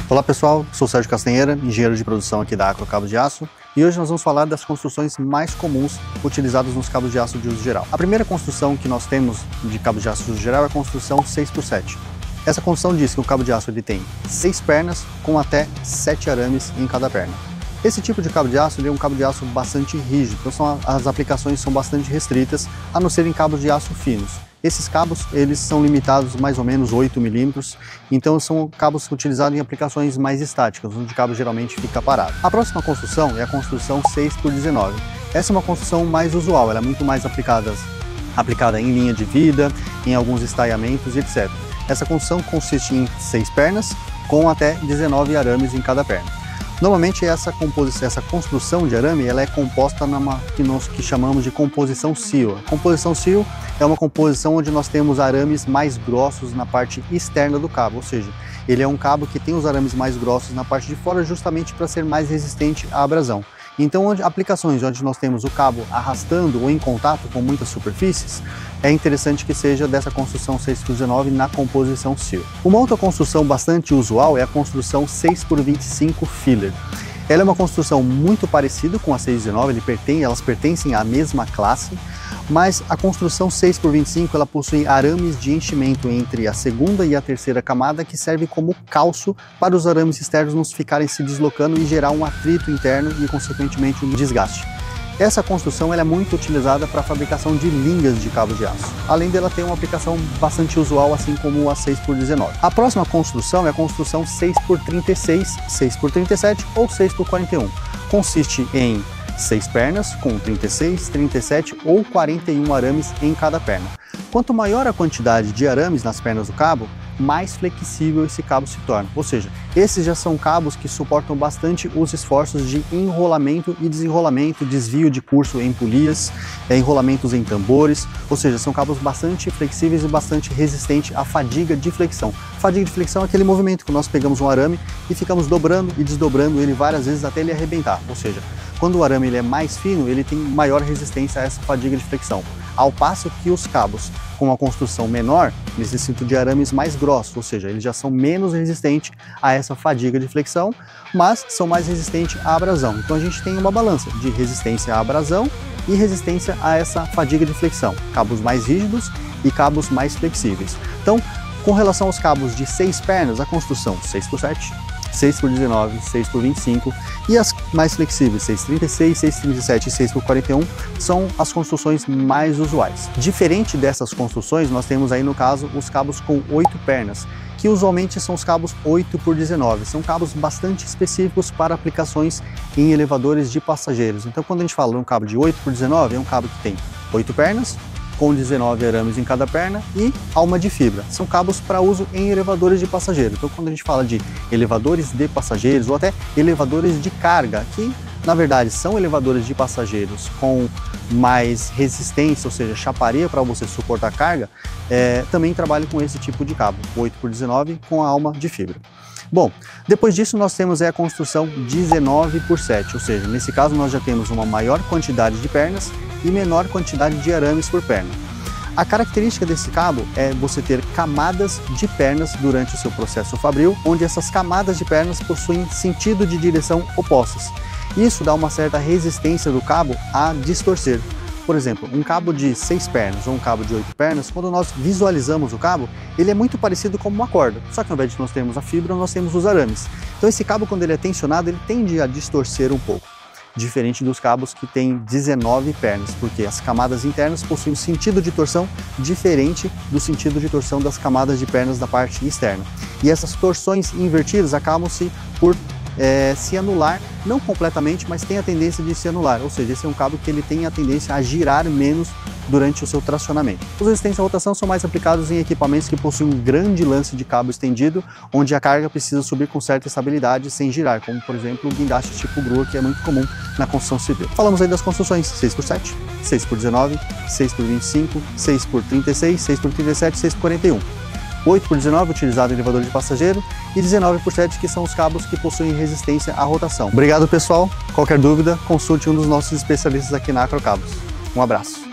Olá pessoal, sou Sérgio Castanheira, engenheiro de produção aqui da Acro Cabos de Aço, e hoje nós vamos falar das construções mais comuns utilizadas nos cabos de aço de uso geral. A primeira construção que nós temos de cabos de aço de uso geral é a construção 6x7. Essa construção diz que o cabo de aço ele tem 6 pernas com até 7 arames em cada perna. Esse tipo de cabo de aço ele é um cabo de aço bastante rígido, então as aplicações são bastante restritas, a não serem cabos de aço finos. Esses cabos eles são limitados mais ou menos 8 milímetros, então são cabos utilizados em aplicações mais estáticas, onde o cabo geralmente fica parado. A próxima construção é a construção 6x19. Essa é uma construção mais usual, ela é muito mais aplicada em linha de vida, em alguns estaiamentos, etc. Essa construção consiste em 6 pernas com até 19 arames em cada perna. Normalmente essa construção de arame ela é composta numa que chamamos de composição seal. A composição seal é uma composição onde nós temos arames mais grossos na parte externa do cabo, ou seja, ele é um cabo que tem os arames mais grossos na parte de fora justamente para ser mais resistente à abrasão. Então, aplicações onde nós temos o cabo arrastando ou em contato com muitas superfícies, é interessante que seja dessa construção 6x19 na composição seal. Uma outra construção bastante usual é a construção 6x25 filler. Ela é uma construção muito parecida com a 6x19, elas pertencem à mesma classe, mas a construção 6x25 ela possui arames de enchimento entre a segunda e a terceira camada que serve como calço para os arames externos não ficarem se deslocando e gerar um atrito interno e consequentemente um desgaste. Essa construção ela é muito utilizada para a fabricação de linhas de cabo de aço, além dela ter uma aplicação bastante usual assim como a 6x19. A próxima construção é a construção 6x36, 6x37 ou 6x41. Consiste em 6 pernas com 36, 37 ou 41 arames em cada perna. Quanto maior a quantidade de arames nas pernas do cabo, mais flexível esse cabo se torna. Ou seja, esses já são cabos que suportam bastante os esforços de enrolamento e desenrolamento, desvio de curso em polias, enrolamentos em tambores, ou seja, são cabos bastante flexíveis e bastante resistentes à fadiga de flexão. Fadiga de flexão é aquele movimento que nós pegamos um arame e ficamos dobrando e desdobrando ele várias vezes até ele arrebentar, ou seja, quando o arame ele é mais fino, ele tem maior resistência a essa fadiga de flexão. Ao passo que os cabos com uma construção menor necessitam de arames mais grossos, ou seja, eles já são menos resistentes a essa fadiga de flexão, mas são mais resistentes à abrasão. Então a gente tem uma balança de resistência à abrasão e resistência a essa fadiga de flexão. Cabos mais rígidos e cabos mais flexíveis. Então, com relação aos cabos de 6 pernas, a construção 6x7, 6x19, 6x25 e as mais flexíveis 6x36, 6x37 e 6x41 são as construções mais usuais. Diferente dessas construções, nós temos aí no caso os cabos com 8 pernas, que usualmente são os cabos 8x19. São cabos bastante específicos para aplicações em elevadores de passageiros. Então quando a gente fala de um cabo de 8x19, é um cabo que tem 8 pernas, com 19 arames em cada perna e alma de fibra. São cabos para uso em elevadores de passageiros. Então quando a gente fala de elevadores de passageiros ou até elevadores de carga, que na verdade são elevadores de passageiros com mais resistência, ou seja, chaparia para você suportar carga, também trabalho com esse tipo de cabo, 8x19 com a alma de fibra. Bom, depois disso nós temos a construção 19x7, ou seja, nesse caso nós já temos uma maior quantidade de pernas e menor quantidade de arames por perna. A característica desse cabo é você ter camadas de pernas durante o seu processo fabril, onde essas camadas de pernas possuem sentido de direção opostas. Isso dá uma certa resistência do cabo a distorcer. Por exemplo, um cabo de 6 pernas ou um cabo de 8 pernas, quando nós visualizamos o cabo, ele é muito parecido com uma corda, só que ao invés de nós termos a fibra, nós temos os arames. Então esse cabo, quando ele é tensionado, ele tende a distorcer um pouco, diferente dos cabos que têm 19 pernas, porque as camadas internas possuem um sentido de torção diferente do sentido de torção das camadas de pernas da parte externa. E essas torções invertidas acabam-se por se anular, não completamente, mas tem a tendência de se anular, ou seja, esse é um cabo que ele tem a tendência a girar menos durante o seu tracionamento. Os resistentes à rotação são mais aplicados em equipamentos que possuem um grande lance de cabo estendido, onde a carga precisa subir com certa estabilidade sem girar, como por exemplo o guindaste tipo grua, que é muito comum na construção civil. Falamos aí das construções 6x7, 6x19, 6x25, 6x36, 6x37 e 6x41. 8x19 utilizado em elevador de passageiro e 19x7 que são os cabos que possuem resistência à rotação. Obrigado pessoal, qualquer dúvida consulte um dos nossos especialistas aqui na Acro Cabos. Um abraço.